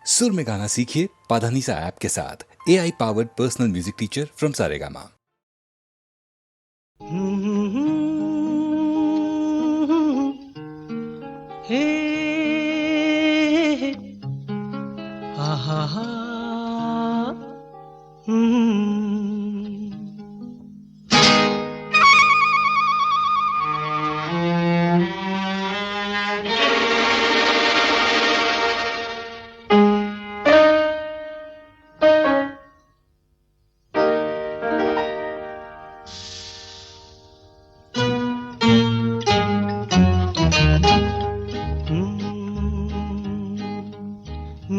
सुर में गाना सीखिए पाधानीसा ऐप के साथ। AI powered personal music teacher from Saregama. हे हा हा हा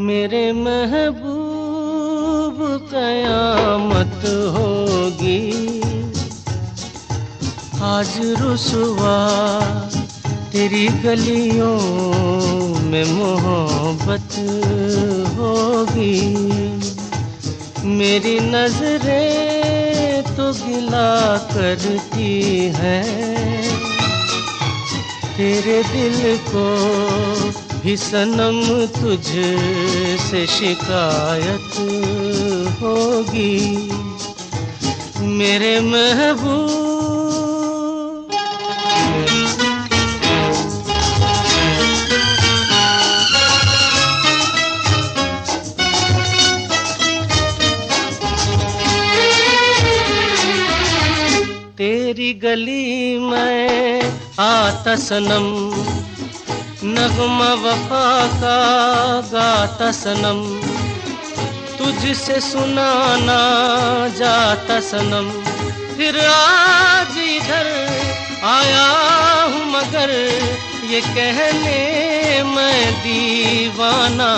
मेरे महबूब कयामत होगी, आज रुसवा तेरी गलियों में मोहब्बत होगी। मेरी नजरें तो गिला करती हैं, तेरे दिल को भी सनम तुझसे शिकायत होगी। मेरे महबूब तेरी गली में आता सनम, नगमा वफा का गाता सनम, तुझसे सुनाना जाता सनम। फिर आज इधर आया हूँ मगर ये कहने मैं दीवाना,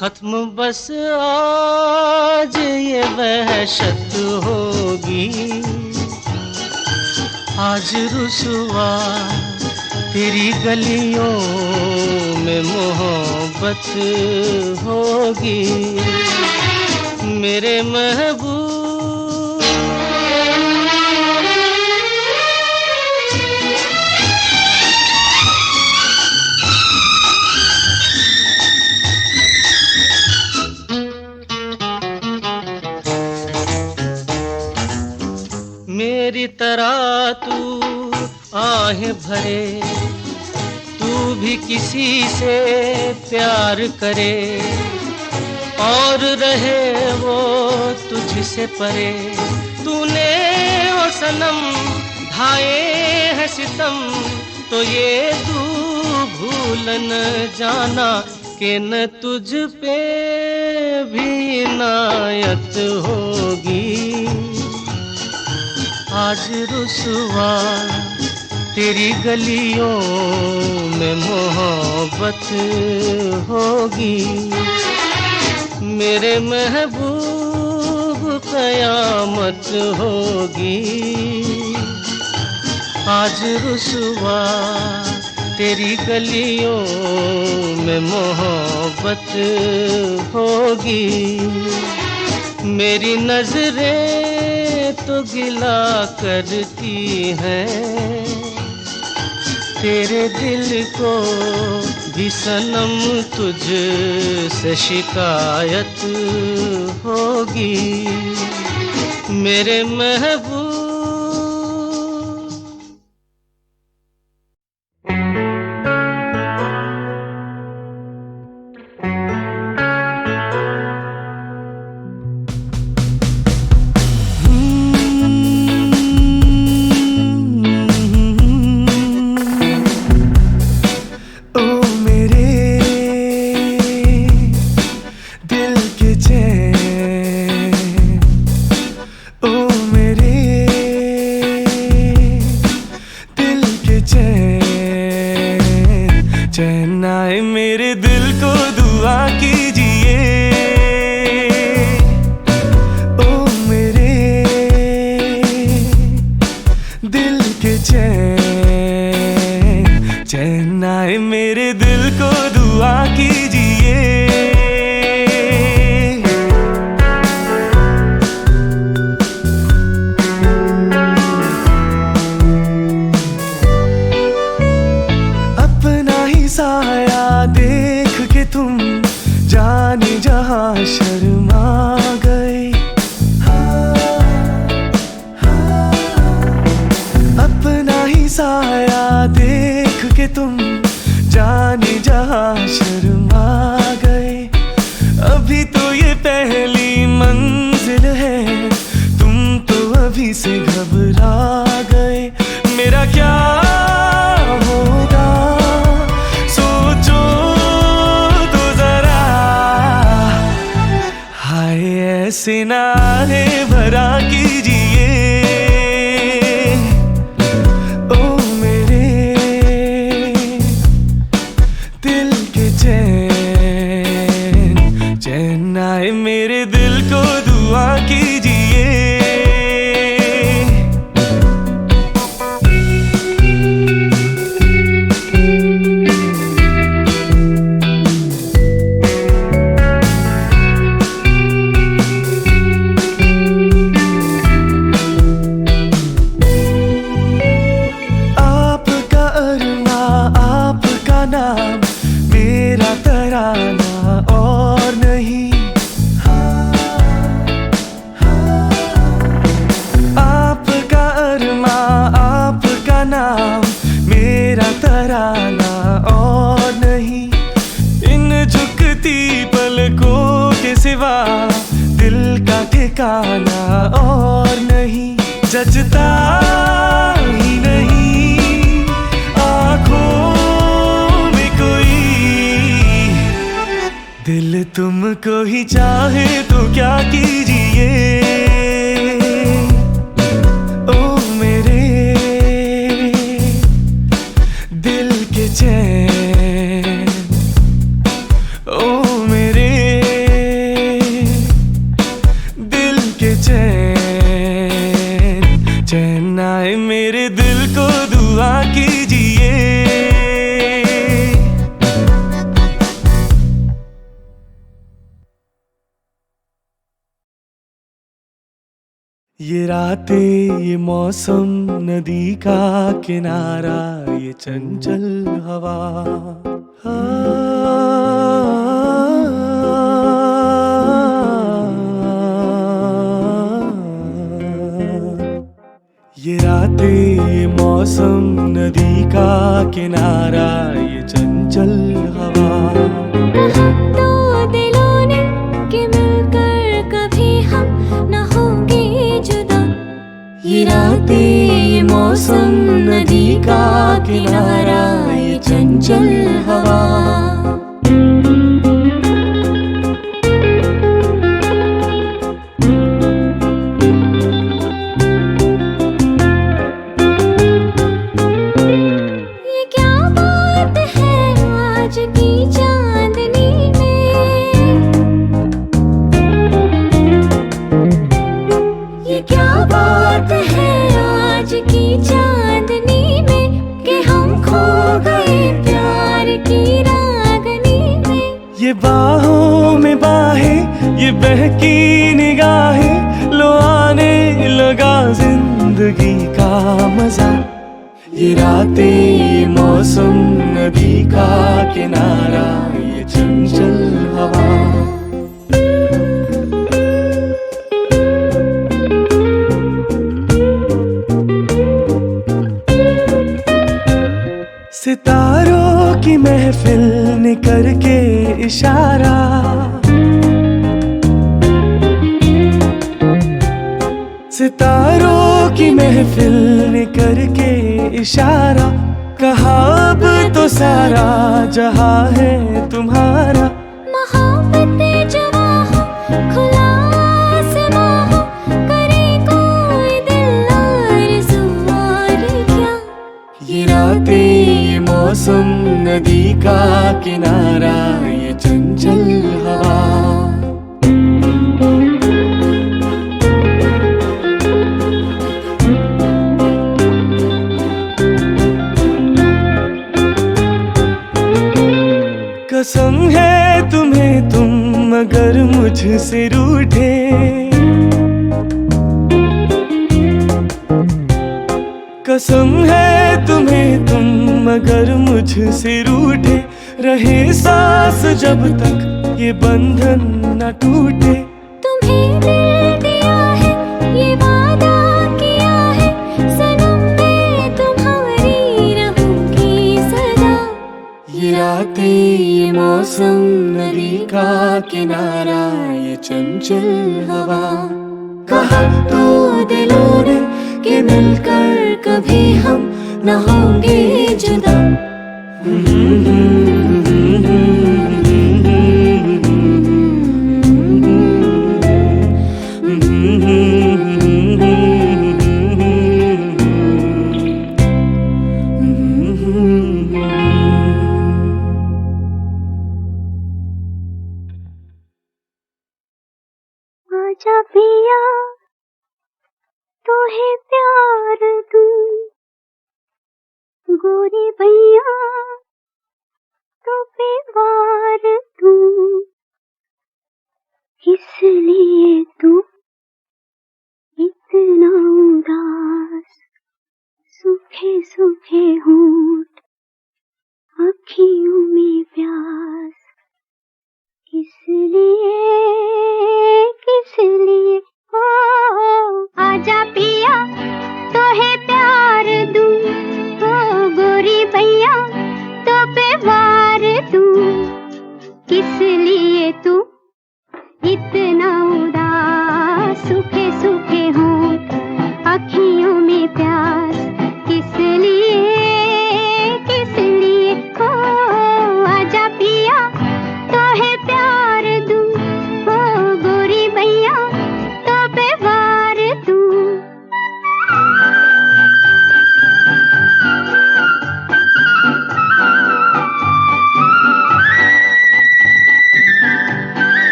खत्म बस आज ये वहशत होगी। आज रुसवा तेरी गलियों में मोहब्बत होगी। मेरे महबूब मेरी तरह तू आहें भरे, तू भी किसी से प्यार करे और रहे वो तुझसे परे। तूने ओ सनम ढाए हैं सितम, तो ये तू भूल न जाना कि न तुझ पे भी इनायत होगी। आज रुसवा तेरी गलियों में मोहब्बत होगी। मेरे महबूब कयामत होगी। आज रुसवा तेरी गलियों में मोहब्बत होगी। मेरी नजरें तो गिला करती हैं, तेरे दिल को भी सनम तुझसे शिकायत होगी। मेरे महबूब ओ मेरे जाने जहां शर्मा गए। अपना ही साया देख के तुम जाने जहां शर्मा गए। अभी तो ये पहली मंजिल है, तुम तो अभी से घबरा गए। मेरा क्या होगा सोचो तो जरा, हाय ऐसे नारे भरा कीजिए ओ मेरे दिल के चैन, चैन आए मेरे दिल को दुआ कीजिए। आपका अरमा आपका नाम, मेरा तराना और नहीं। आपका अरमा आपका नाम, मेरा तराना और नहीं। इन झुकती पलकों के सिवा दिल का ठिकाना और नहीं। जजता ही नहीं आँखों में कोई, दिल तुमको ही चाहे तो क्या कीजिए ओ मेरे दिल के चैन, ओ मेरे दिल के चैन, चैन आए मेरे दिल को दुआ कीजिए। ये रातें ये मौसम नदी का किनारा, ये चंचल हवा, ये रातें ये मौसम नदी का किनारा, ये चंचल हवा। दो दिलों ने कि मिलकर कभी हम न होंगे जुदा। ये रातें ये मौसम नदी का किनारा, ये चंचल हवा। ये क्या बात है आज की चांदनी में, ये क्या बात है आज की चांदनी में, कि हम खो गए प्यार की रागनी में। ये बाहों में बाहें ये बहकी निगाहें, लो आने लगा जिंदगी का मजा। ये रातें ये मौसम नदी का किनारा, ये चंचल हवा। सितारों की महफिल ने करके इशारा, सितारों की महफिल ने करके इशारा। कहा अब तो सारा जहां है तुम्हारा। मोहब्बतें जवां हो खुला आसमां हो, करे कोई दिल आरज़ू और क्या। ये रातें ये मौसम नदी का किनारा, ये चंचल हवा। कसम है तुम्हें तुम अगर मुझसे रूठे, कसम है तुम्हें तुम अगर मुझसे रूठे। रहे सांस जब तक ये बंधन न टूटे। तुम्हें दिल दिया है, ये वादा किया है, सनम मैं तुम्हारी रहूंगी सदा। ये रातें, ये मौसम, नदी का किनारा, ये चंचल हवा, कहा तो दिलों ने कि मिलकर कभी हम न होंगे जुदा। आजा पिया तोहे प्यार दूं, गोरी भैया तो पे वार दूं। किस लिए तू इतना उदास, सूखे सूखे होंठ, अखियों में प्यास। किस लिए ओ आजा पिया तोहे प्यार दूं, ओ गोरी भैया तो पे वार दूं। किस लिए तू इतना उदास, सूखे सूखे होंठ, अखियों में प्यास। किस लिए ओ आजा पिया तोहे प्यार दूं, ओ गोरी भैया तो पे वार दूं।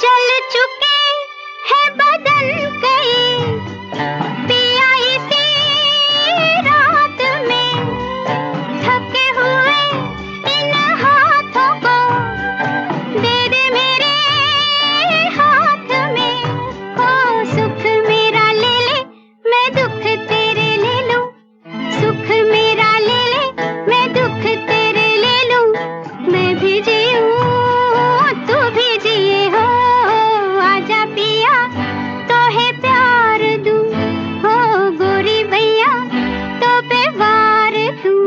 जल चुके हैं बदन कई पिया इसी रात में, थके हुए इन हाथों को दे दे मेरे हाथ में। ओ सुख मेरा ले ले, मैं दुख तेरे ले लूं। सुख मेरा ले ले, मैं दुख तेरे ले लूं। मैं भी जीऊं तू भी जिए हो, आजा पिया तोहे प्यार दूं, हो गोरी भैया तो पे वार दूं।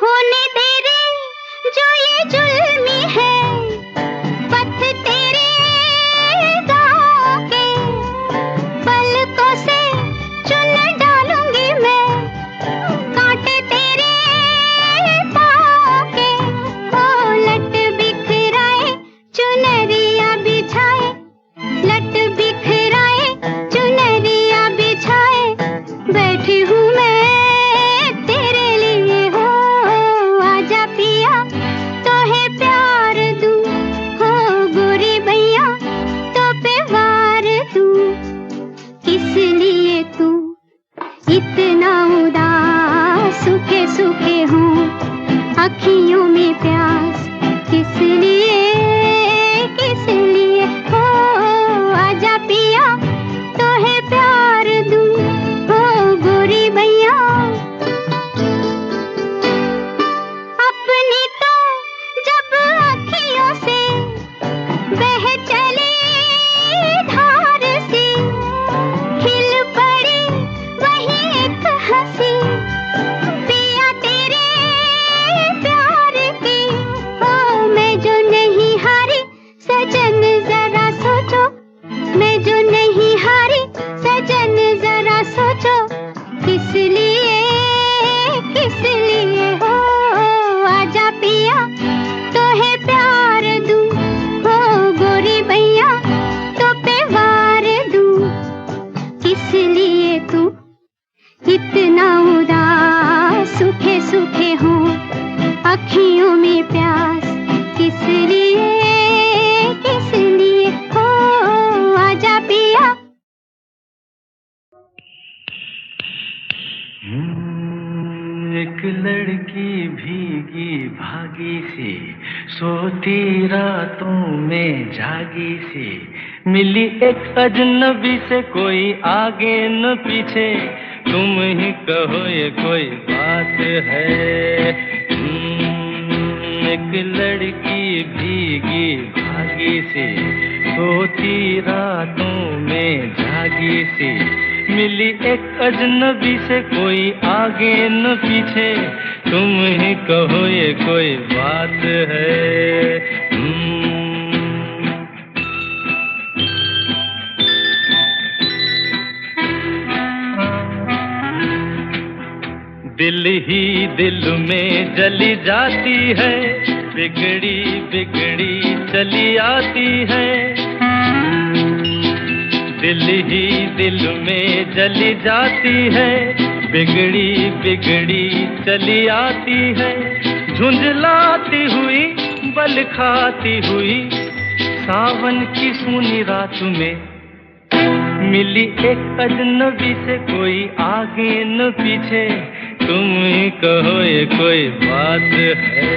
होने तेरे जो ये जुल्मी है, पथ तेरे गाँव के, पलकों से चुन डालूंगी मैं कांटे तेरे पाँव के। ओ लट बिखराए चुनरिया बिछाए, लट बिखराए चुनरिया बिछाए, बैठी हूँ मैं तेरे लिए हो। आजा पिया तोहे प्यार दूं, हो गोरी भैया तो पे वार दूं। किस लिए तू इतना उदास, सूखे सूखे हों, अखियों में प्यास। किस लिए हो आजा पिया तोहे प्यार दूं, हो गोरी भैया। अपनी तो जब अखियों से बह चली धार सी, खिल पड़ी वही एक हंसी पिया तेरे प्यार की। ओ मैं जो नहीं हारी सजन जरा सोचो, मैं जो नहीं हारी सजन जरा सोचो। किस लिए हो आजा पिया तोहे प्यार दूं, हो गोरी भैया तो पे वार दूं। किस लिए तू इतना उदास, सूखे सूखे हों, अखियों में प्यास। किस लिए हो आजा पिया। एक लड़की भीगी भागी सी, सोती रातों में जागी सी, मिली एक अजनबी से, कोई आगे न पीछे, तुम ही कहो ये कोई बात है। एक लड़की भीगी भागी सी, सोती रातों में जागी सी, मिली एक अजनबी से, कोई आगे न पीछे, तुम ही कहो ये कोई बात है। दिल ही दिल में जली जाती है, बिगड़ी बिगड़ी चली आती है। दिल ही दिल में जली जाती है, बिगड़ी बिगड़ी चली आती है। झुंझलाती हुई बल खाती हुई, सावन की सूनी रात में, मिली एक अजनबी से, कोई आगे न पीछे, तुम ही कहो ये कोई बात है।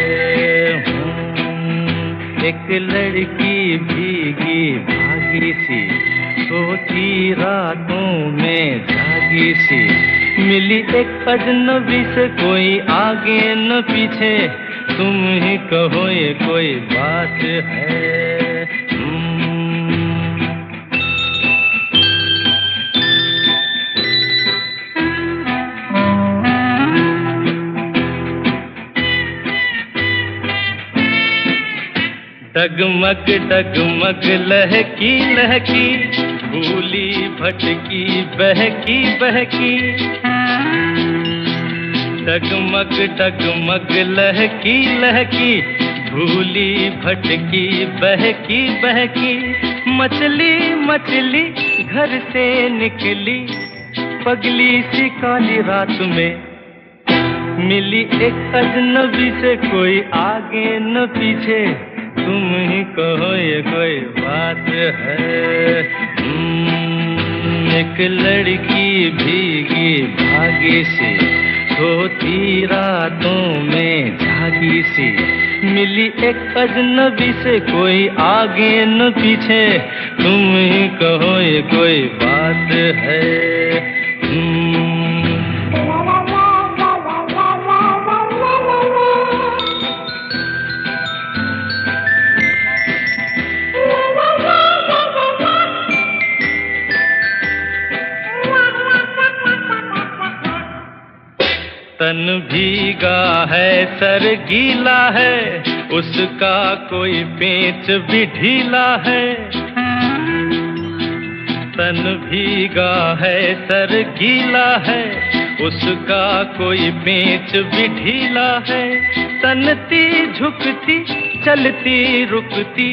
एक लड़की भीगी भागी सी, सोती रातों में जागी सी, मिली एक अजनबी से, कोई आगे न पीछे, तुम ही कहो ये कोई बात है। डगमग डगमग लहकी लहकी, भूली भटकी बहकी बहकी। डगमग डगमग लहकी लहकी, भूली भटकी बहकी बहकी। मछली मछली घर से निकली, पगली सी काली रात में, मिली एक अजनबी से, कोई आगे न पीछे, तुम ही कहो ये कोई बात है। एक लड़की भीगी भागी सी, सोती रातों में जागी सी, मिली एक अजनबी से, कोई आगे न पीछे, तुम ही कहो ये कोई बात है। तन भीगा है सर गीला है, उसका कोई पेंच भी ढीला है। तन भीगा है सर गीला है, उसका कोई पेंच भी ढीला है। तनती झुकती चलती रुकती,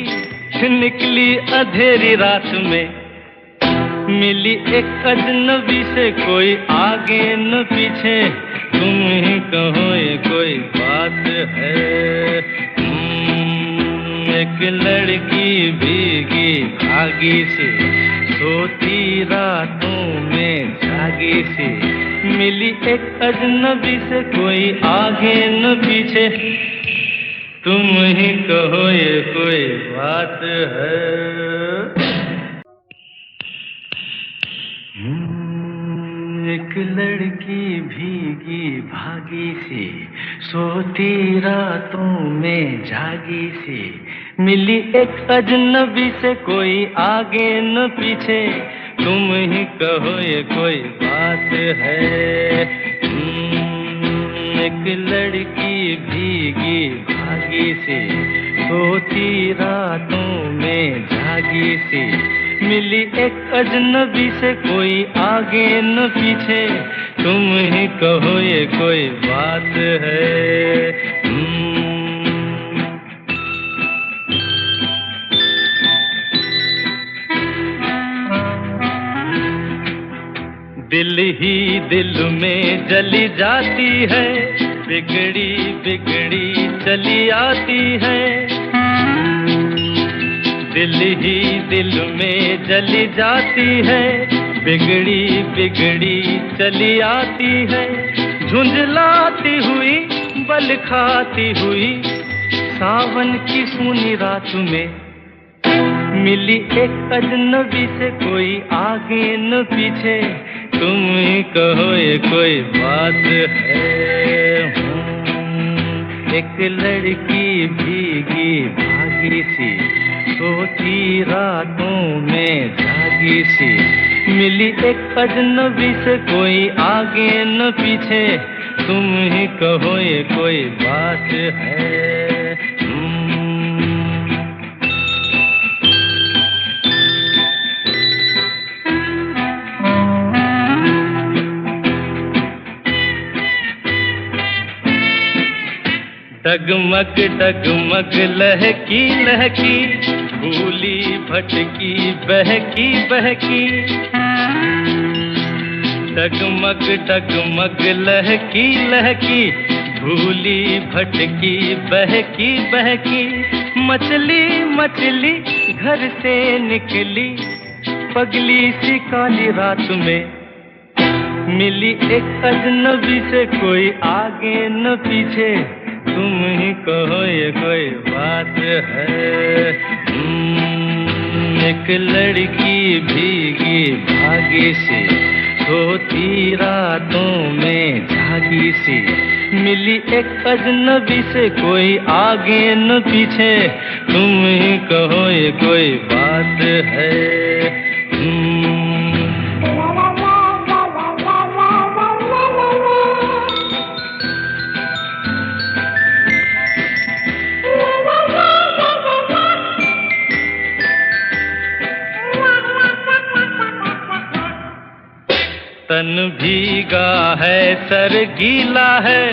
निकली अंधेरी रात में, मिली एक अजनबी से, कोई आगे न पीछे, तुम ही कहो ये कोई बात है। एक लड़की भीगी भागी सी, सोती रातों में जागी सी, मिली एक अजनबी से, कोई आगे न पीछे, तुम ही कहो ये कोई बात है। एक लड़की भीगी भागी सी, सोती रातों में जागी सी, मिली एक अजनबी से, कोई आगे न पीछे, तुम ही कहो ये कोई बात है। एक लड़की भीगी भागी सी, सोती रातों में जागी सी, मिली एक अजनबी से, कोई आगे न पीछे, तुम ही कहो ये कोई बात है। दिल ही दिल में जली जाती है, बिगड़ी बिगड़ी चली आती है। दिल ही दिल में जली जाती है, बिगड़ी बिगड़ी चली आती है। झुंझलाती हुई बल खाती हुई सावन की सुनी रात में मिली एक अजनबी से, कोई आगे न पीछे, तुम ही कहो ये कोई बात है। एक लड़की भीगी भागी सी सोती रातों में जागी सी, मिली एक अजनबी से, कोई आगे न पीछे, तुम ही कहो ये कोई बात है। डगमग डगमग लहकी लहकी भूली भटकी बहकी बहकी, डगमग डगमग लहकी लहकी भूली भटकी बहकी बहकी, मछली मछली घर से निकली पगली सी काली रात में, मिली एक अजनबी से, कोई आगे न पीछे, तुम ही कहो ये कोई बात है। एक लड़की भीगी भागी सी सोती रातों में जागी सी, मिली एक अजनबी से, कोई आगे न पीछे, तुम ही कहो ये कोई बात है। तन भीगा है सर गीला है,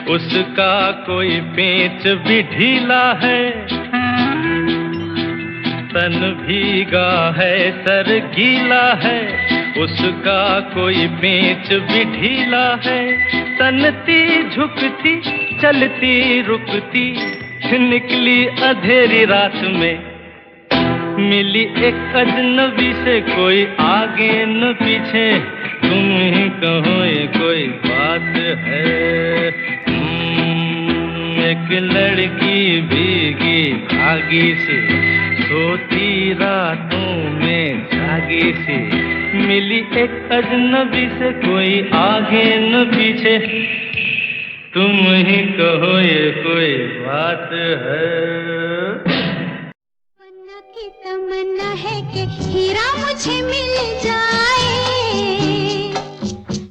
उसका कोई पेच भी ढीला है। तन भीगा है सर गीला है, उसका कोई पेच भी ढीला है। तनती झुकती चलती रुकती निकली अंधेरी रात में, मिली एक अजनबी से, कोई आगे न पीछे, तुम ही कहो ये कोई बात है। एक लड़की भीगी भागी सी सोती रातों में जागी सी, मिली एक अजनबी से, कोई आगे न पीछे, तुम ही कहो ये कोई बात है। की तमन्ना है कि हीरा मुझे मिल जाए,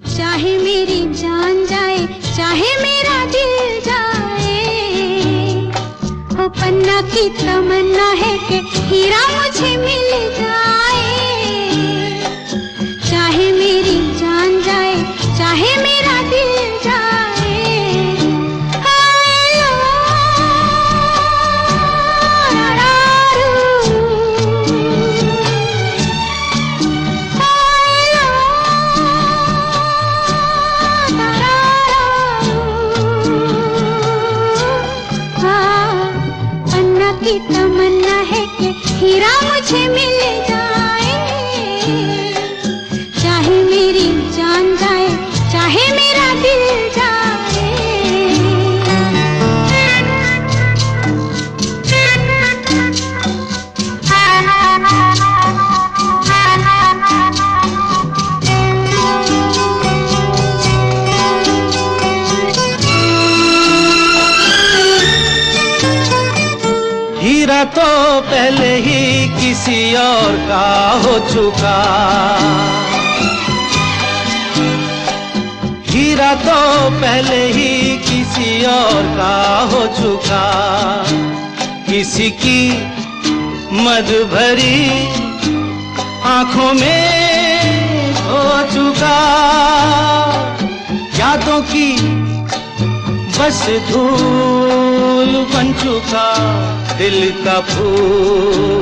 चाहे मेरी जान जाए, चाहे मेरा दिल जाए। ओ पन्ना की तमन्ना है कि हीरा मुझे मिल जाए, चाहे मेरी जान जाए, चाहे मेरा दिल जाए। की तमन्ना है कि हीरा मुझे मिल जाए, चाहे मेरी जान जाए, चाहे मेरा दिल जाए। हीरा तो पहले ही किसी और का हो चुका, हीरा तो पहले ही किसी और का हो चुका। किसी की मद भरी आंखों में हो चुका, यादों की बस धूल बन चुका दिल का फूल।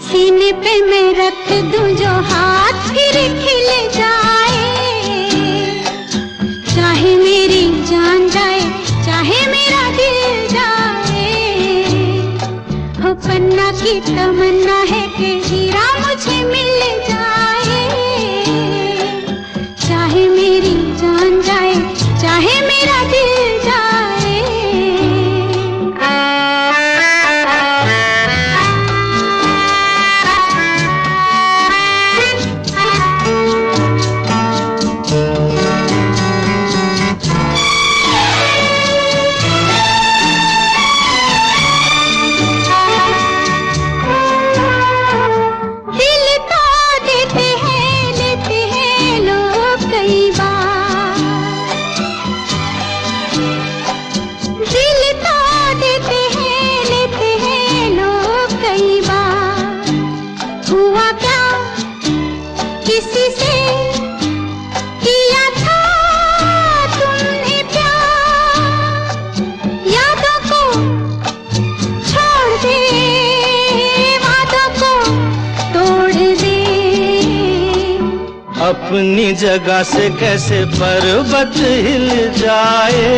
सीने पे मैं रख दूं जो हाथ फिर खिल जाए, चाहे मेरी जान जाए, चाहे मेरा दिल जाए। हो पन्ना की तमन्ना है कि हीरा मुझे मिल जाए, चाहे मेरी जान जाए, अपनी जगह से कैसे पर्वत हिल जाए।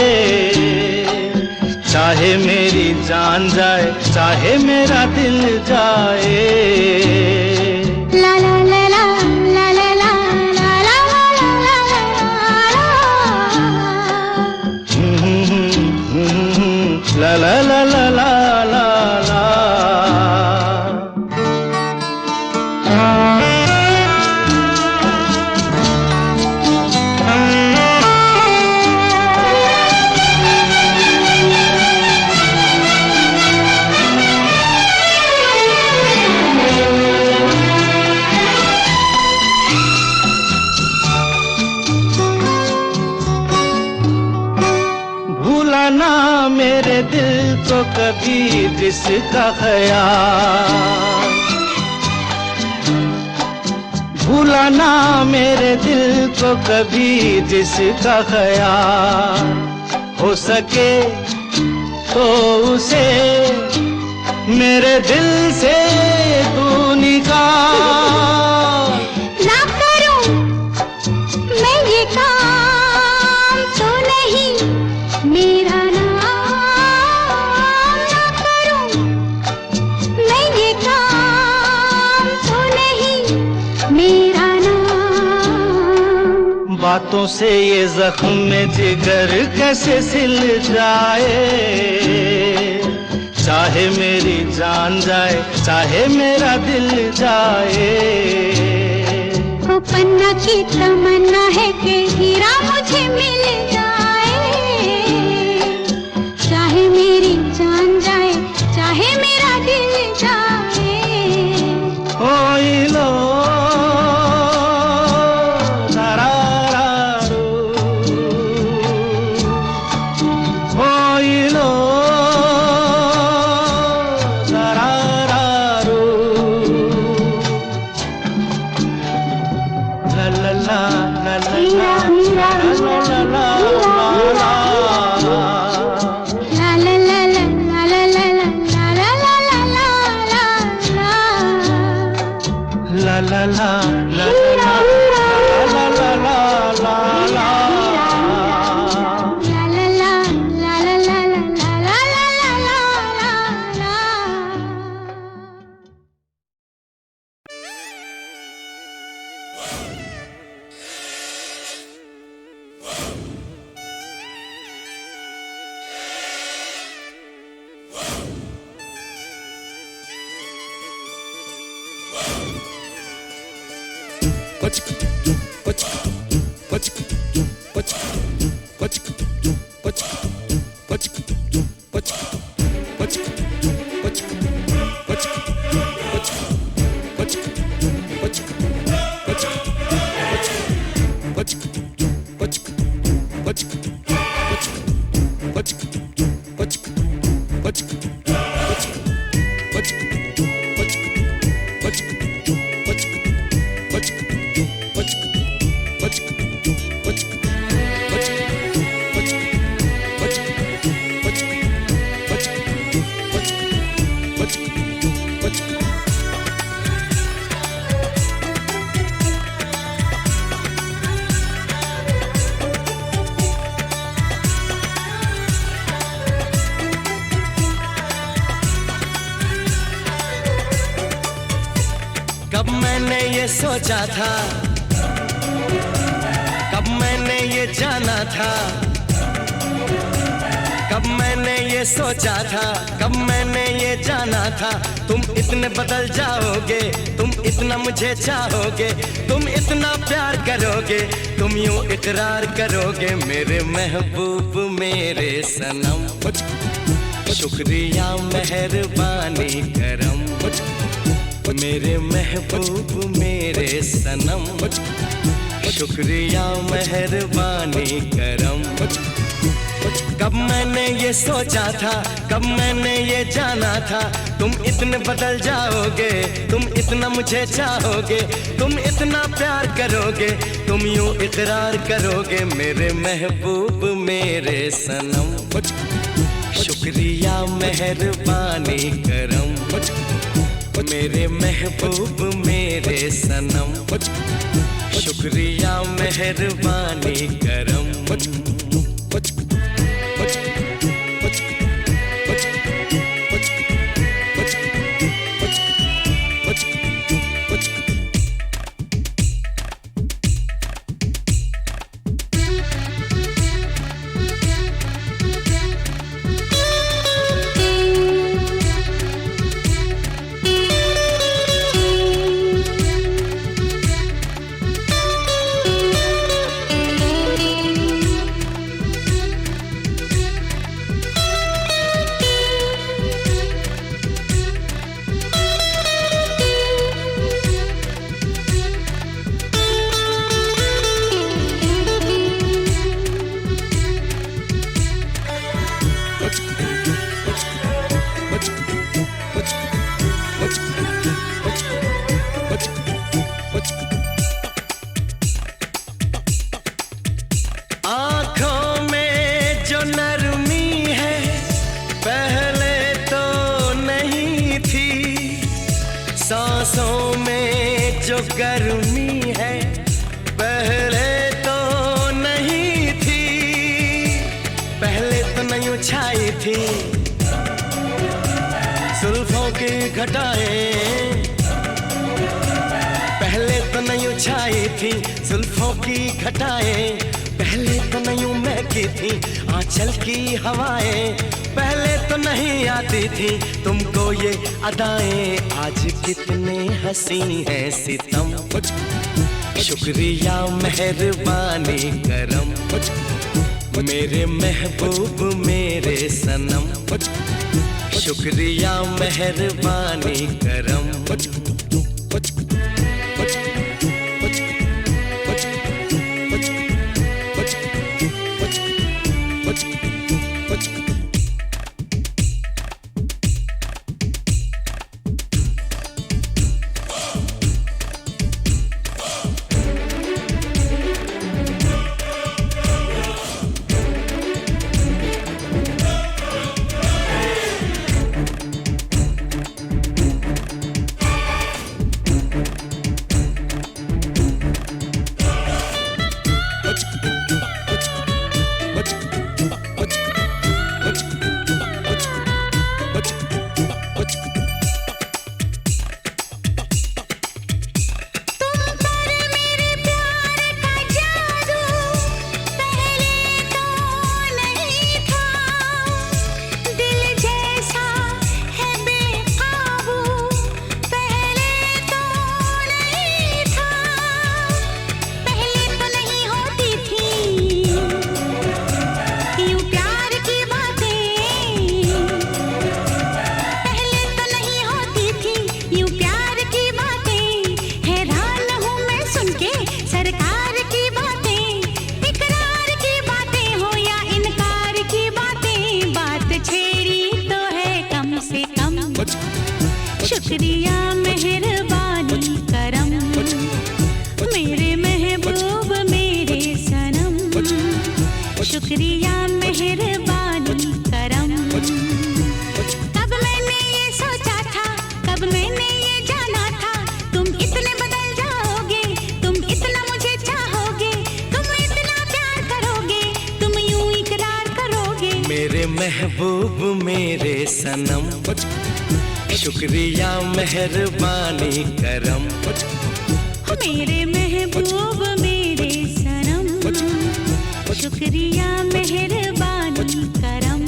चाहे मेरी जान जाए, चाहे मेरा दिल जाए। ला ला ला ला ला ला ला ला ला ला ला ला ला ला ला ला ला। मेरे दिल को कभी जिसका ख्याल, भूला ना मेरे दिल को कभी जिसका ख्याल। हो सके तो उसे मेरे दिल से तू निकाल। ना करूं मैं ये काम तो नहीं मेरा नाम, ना करूं मैं ये काम तो नहीं मेरा नाम। बातों से ये जख्म में जिगर कैसे सिल जाए। चाहे मेरी जान जाए, चाहे मेरा दिल जाए। वो पन्ना की तमन्ना है कि हीरा मुझे मिल जाए। चाहे मेरी जान जाए, चाहे मेरा दिल जाए। ओ लो कब मैंने ये सोचा था, कब मैंने ये जाना था, कब मैंने ये सोचा था, कब मैंने ये जाना था। तुम इतने बदल जाओगे, तुम इतना मुझे चाहोगे, तुम इतना प्यार करोगे, तुम यूं इकरार करोगे मेरे महबूब मेरे सनम। शुक्रिया मेहरबानी करम मेरे महबूब मेरे सनम। शुक्रिया मेहरबानी करम। कब मैंने ये सोचा था, कब मैंने ये जाना था, तुम इतने बदल जाओगे, तुम इतना मुझे चाहोगे, तुम इतना प्यार करोगे, तुम यूं इकरार करोगे मेरे महबूब मेरे सनम। शुक्रिया मेहरबानी करम मेरे महबूब मेरे सनम। शुक्रिया मेहरबानी करम। आँखों में जो नरमी है पहले तो नहीं थी, सांसों में जो गर्मी है पहले तो नहीं थी, पहले तो नहीं छाई थी जुल्फों की घटाएं, पहले तो नहीं छाई थी जुल्फों की घटाएं, पहले तो नहीं महकी थी आंचल की हवाएं, पहले तो नहीं आती थी तुमको ये अदाएं, आज कितने हंसी हैं सितम। शुक्रिया मेहरबानी करम, मेरे महबूब मेरे सनम। शुक्रिया मेहरबानी करम। शुक्रिया मेहरबानी करम, मेरे महबूब मेरे सनम। शुक्रिया मेहरबानी करम। कब मैंने ये सोचा था, कब मैंने ये जाना था, तुम इतने बदल जाओगे, तुम इतना मुझे चाहोगे, तुम इतना प्यार करोगे, तुम यूं इकरार करोगे। मेरे महबूब मेरे सनम, शुक्रिया मेहरबानी करम। मेरे महबूब मेरे सनम, शुक्रिया मेहरबानी करम।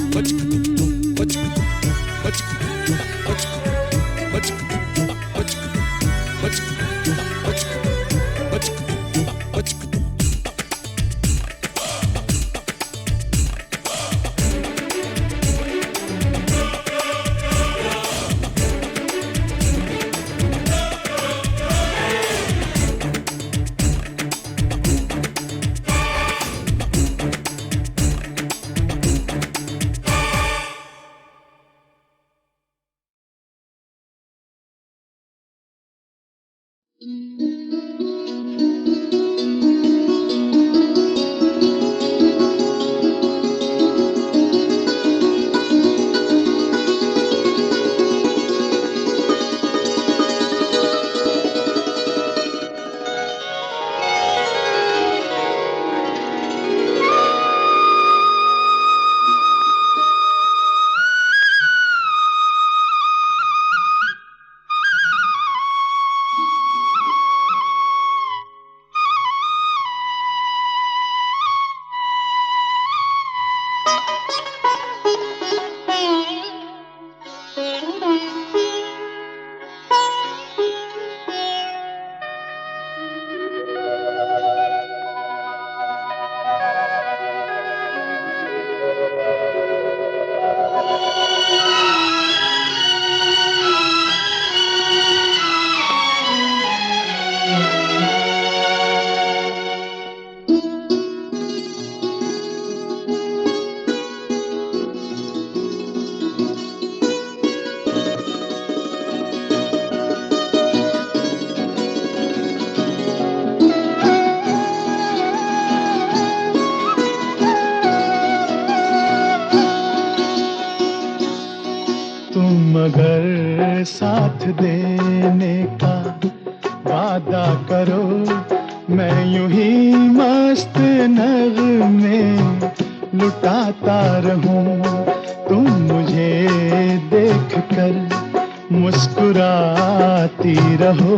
मगर साथ देने का वादा करो, मैं यूं ही मस्त नगमे लुटाता रहूं। तुम मुझे देख कर मुस्कुराती रहो,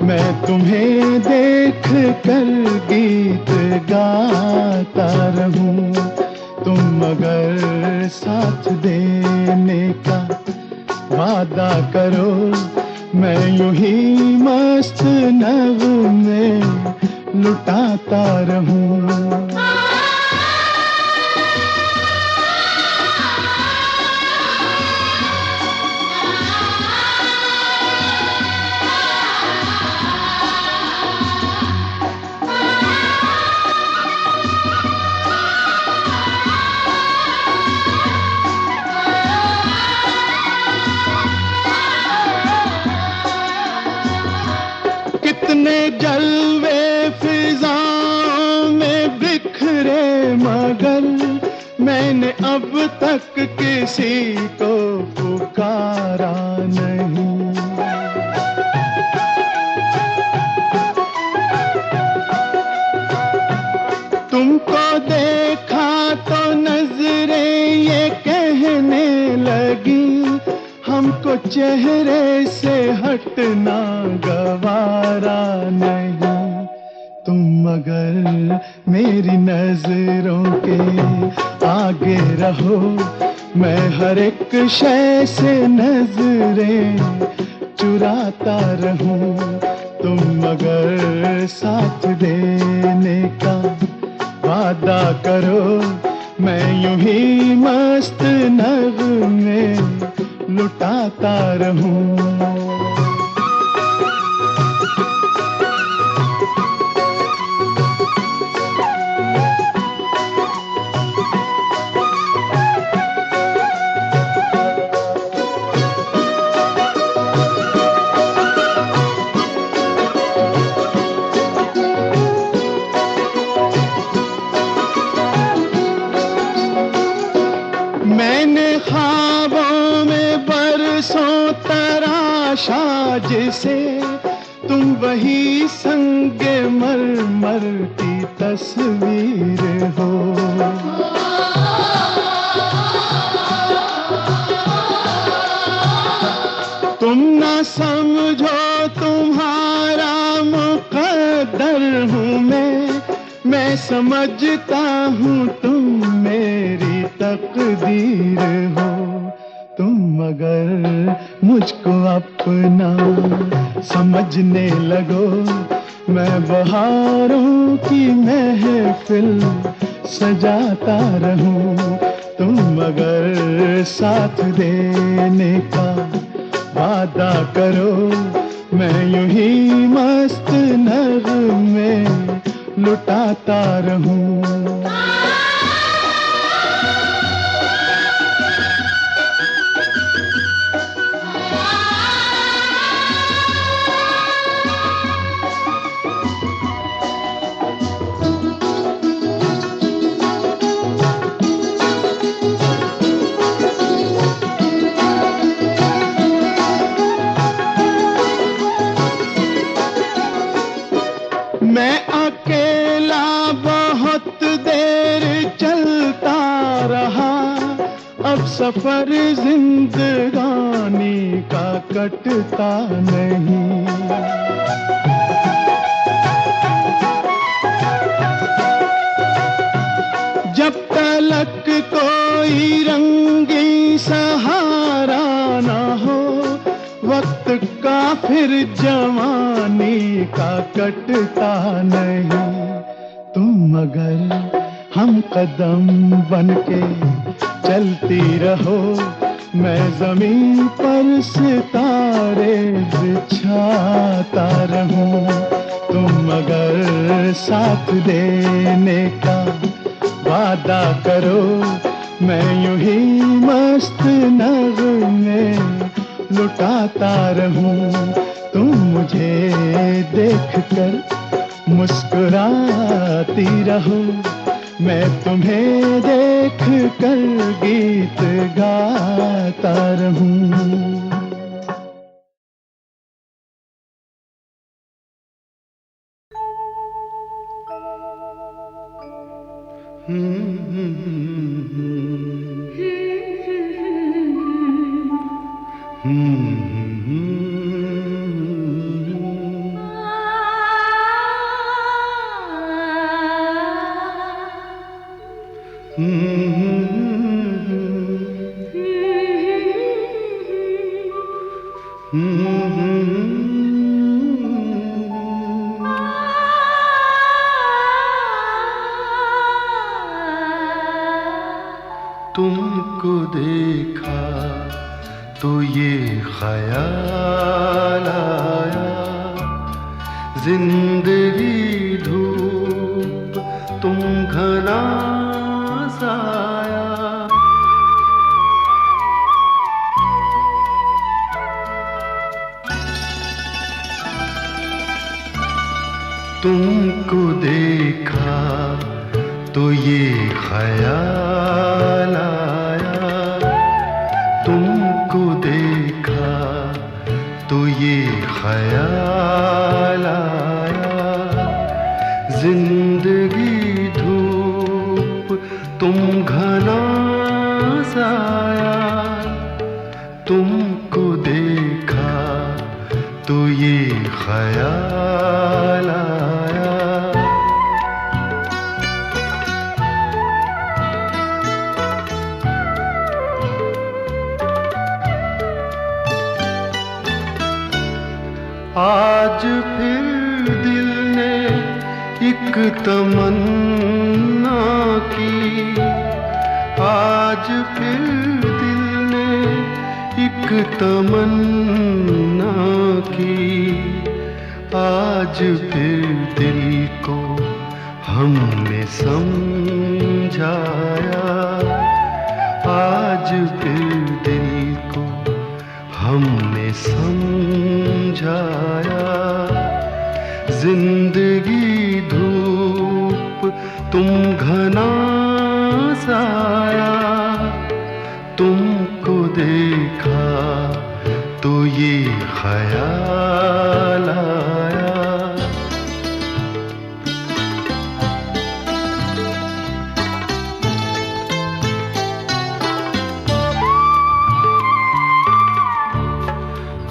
मैं तुम्हें देख कर गीत गाता रहूं। तुम मगर साथ देने का वादा करो, मैं यूं ही मस्त नगमे लुटाता रहूं। कितने जलवे फिजाओं में बिखरे, मगर मैंने अब तक किसी को पुकारा नहीं। तुमको देखा तो नजरें ये कहने लगी, हमको चेहरे से हटना गवारा नहीं। तुम मगर मेरी नजरों के आगे रहो, मैं हर एक शय से नजरें चुराता रहूं। तुम मगर साथ देने का वादा करो, मैं यूं ही मस्त नगमे लुटाता रहूं। मैंने ख्वाबों में बरसों तराशा जिसे, तुम वही संगे मरमर की तस्वीर हो। तुम ना समझो तुम्हारा मुकद्दर हूँ मैं समझता हूँ तुम मेरी तकदीर हो। तुम मगर मुझको अपना समझने लगो, मैं बहारों की महफिल सजाता रहूं। तुम मगर साथ देने का वादा करो, मैं यूं ही मस्त नगमे लुटाता रहूं। मैं अकेला बहुत देर चलता रहा, अब सफर जिंदगानी का कटता नहीं। जब तलक कोई रंगी सहारा ना हो, वक्त का फिर जवानी का कटता नहीं। तुम मगर हम कदम बनके चलती रहो, मैं जमीन पर सितारे बिछाता रहूं। तुम अगर साथ देने का वादा करो, मैं यूं ही मस्त नगमे लुटाता रहूं। तुम मुझे देखकर मुस्कुराती रहो, मैं तुम्हें देख कर गीत गाता रहूं। तुमको देखा तो ये ख्याल आया, जिंदगी धूप तुम घना साया। तुमको देखा तो ये ख्याल आया, तुमको देखा तो ये ख्याल आया, जिंदगी धूप तुम घना साया। तुमको देखा तो ये ख्याल आया। आज फिर दिल ने एक तमन्ना की, आज फिर दिल ने एक तमन्ना की, आज फिर दिल को हमने समझाया, आज फिर दिल को हमने समझाया। जिंदगी धूप तुम घना साया, तुमको देखा तो ये ख्याल आया।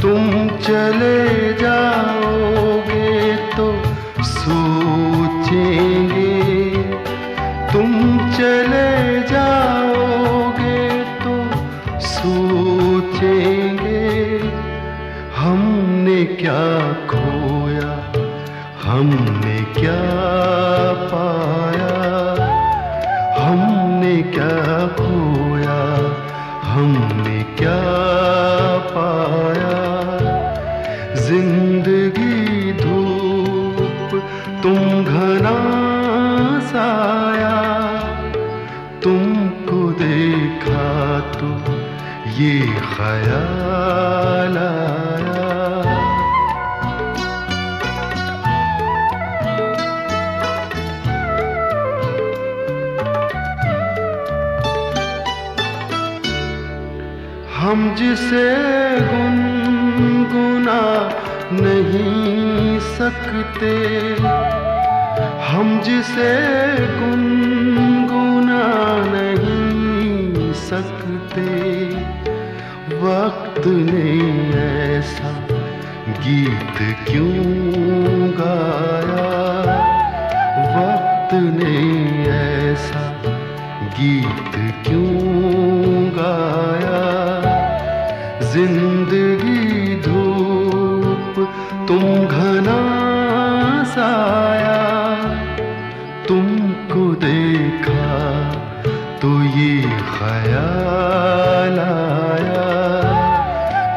तुम चले जाओगे तो सोचेंगे, तुम चले जाओगे तो सोचेंगे, हमने क्या खोया, हमने क्या पाया, हमने क्या खोया, हमने क्या पाया। जिंदगी धूप तुम घना साया, तुमको देखा तो ये ख्याल आया। हम जिसे गुनगुना नहीं सकते, हम जिसे गुनगुना नहीं सकते, वक्त ने ऐसा गीत क्यों गाया, वक्त ने ऐसा गीत क्यों गाया। जिंदगी धूप तुम घना साया, तुमको देखा तो ये ख्याल आया,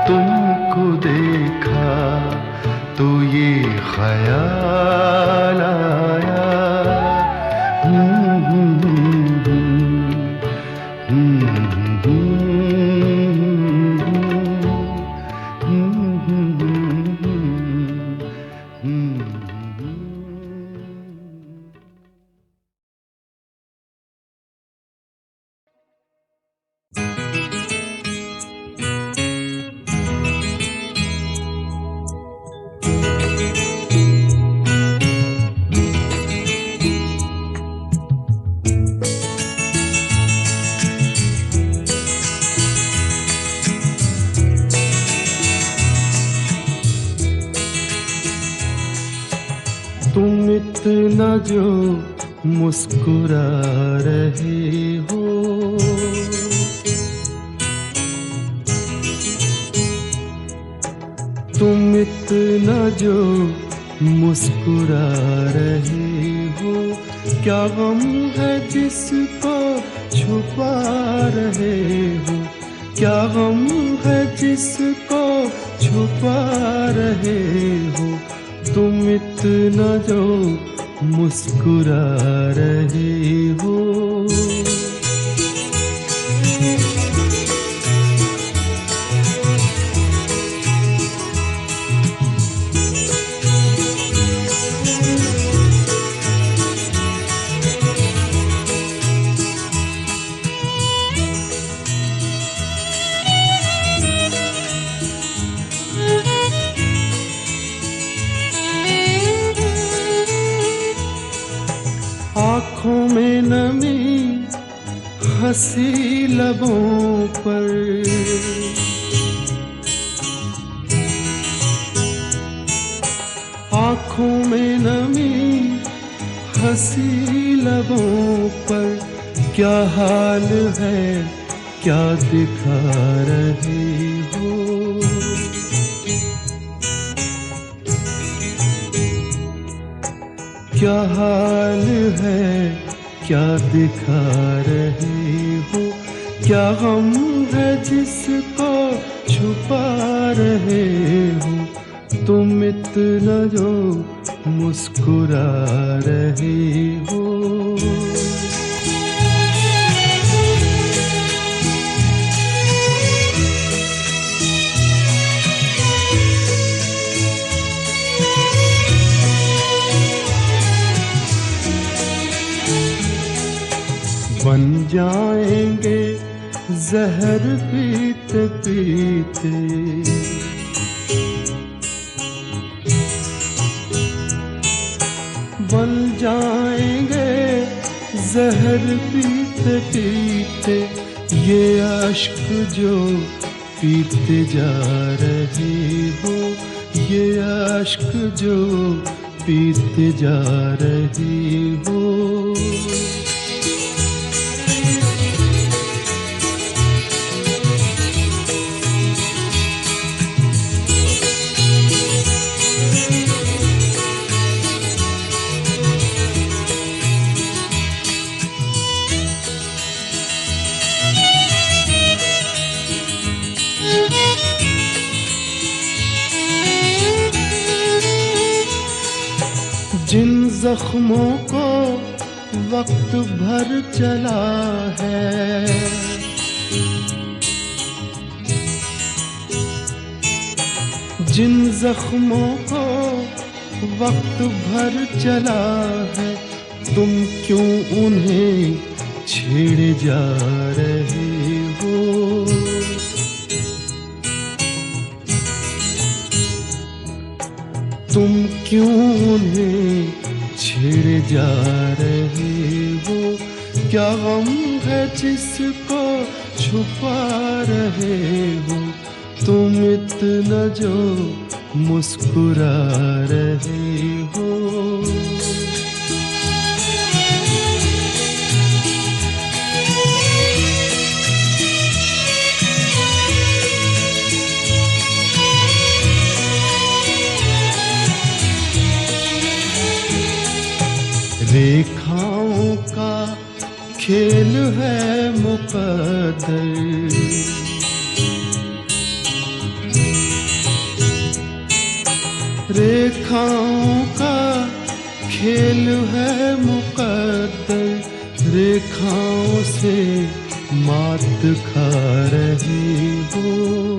तुमको देखा तो ये ख्याल आया। तुम इतना जो मुस्कुरा रहे हो, तुम इतना जो मुस्कुरा रहे हो, क्या गम है जिसको छुपा रहे हो, क्या गम है जिसको छुपा रहे हो, तुम इतना जो मुस्कुरा रहे हो। आँखों में नमी हंसी लबों पर, आँखों में नमी हंसी लबों पर, क्या हाल है क्या दिखा रहे हो, क्या हाल है क्या दिखा रहे हो, क्या गम है जिसको छुपा रहे हो, तुम इतना जो मुस्कुरा रहे हो। बन जाएंगे जहर पीते पीते, बन जाएंगे जहर पीते पीते, ये अश्क जो पीते जा रहे हो, ये अश्क जो पीते जा रहे हो। जिन जख्मों को वक्त भर चला है, जिन जख्मों को वक्त भर चला है, तुम क्यों उन्हें छेड़े जा रहे हो, तुम क्यों उन्हें छेड़े जा रहे हो, क्या गम है जिसको छुपा रहे हो, तुम इतना जो मुस्कुरा रहे हो। रेखाओं का खेल है मुकद्दर। रेखाओं का खेल है मुकद्दर, रेखाओं से मात खा रही हो।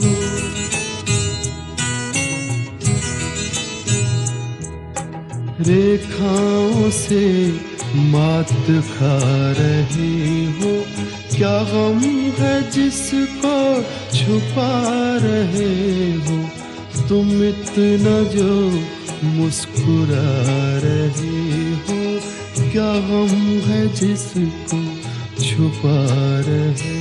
रेखाओं से मात खा रही हो। क्या गम है जिसको छुपा रहे हो, तुम इतना जो मुस्कुरा रही हो। क्या गम है जिसको छुपा रहे